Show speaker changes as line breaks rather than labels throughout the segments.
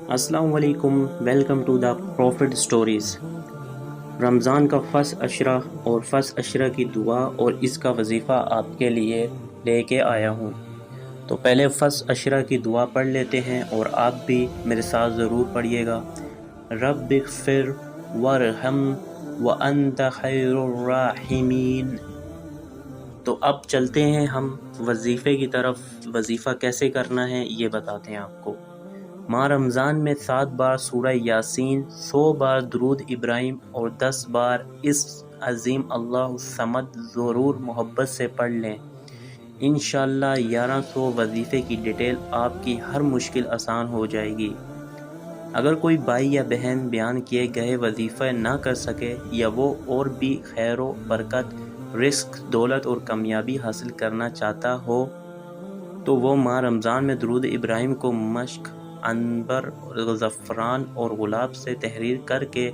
السلام علیکم، welcome to the profit stories. رمضان کا فرض عشرہ اور فرض عشرہ کی دعا اور اس کا وظیفہ آپ کے لیے لے کے آیا ہوں۔ تو پہلے فرض عشرہ کی دعا پڑھ لیتے ہیں اور آپ بھی میرے ساتھ ضرور پڑھیے گا۔ رب اغفر وارحم وانت خیر الراحمین۔ تو اب چلتے ہیں ہم وظیفے کی طرف۔ وظیفہ کیسے کرنا ہے یہ بتاتے ہیں آپ کو۔ ماہ رمضان میں 7 بار سورہ یاسین، 100 بار درود ابراہیم اور 10 بار اس عظیم اللہ الصمد ضرور محبت سے پڑھ لیں۔ انشاءاللہ 1100 وظیفے کی ڈیٹیل آپ کی ہر مشکل آسان ہو جائے گی۔ اگر کوئی بھائی یا بہن بیان کیے گئے وظیفہ نہ کر سکے یا وہ اور بھی خیر و برکت، رزق، دولت اور کامیابی حاصل کرنا چاہتا ہو تو وہ ماہ رمضان میں درود ابراہیم کو مشک، عنبر، زعفران اور گلاب سے تحریر کر کے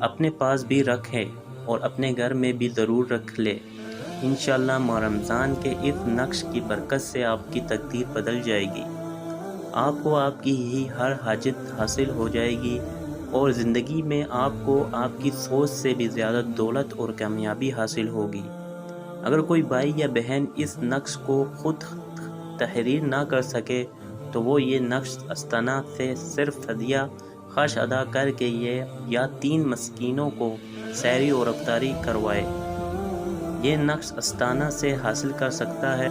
اپنے پاس بھی رکھے اور اپنے گھر میں بھی ضرور رکھ لے۔ انشاءاللہ ماہ رمضان کے اس نقش کی برکت سے آپ کی تقدیر بدل جائے گی، آپ کو آپ کی ہی ہر حاجت حاصل ہو جائے گی اور زندگی میں آپ کو آپ کی سوچ سے بھی زیادہ دولت اور کامیابی حاصل ہوگی۔ اگر کوئی بھائی یا بہن اس نقش کو خود تحریر نہ کر سکے تو وہ یہ نقش استانہ سے صرف ہدیہ خرچ ادا کر کے یہ یا 3 مسکینوں کو سحری اور افطاری کروائے۔ یہ نقش استانہ سے حاصل کر سکتا ہے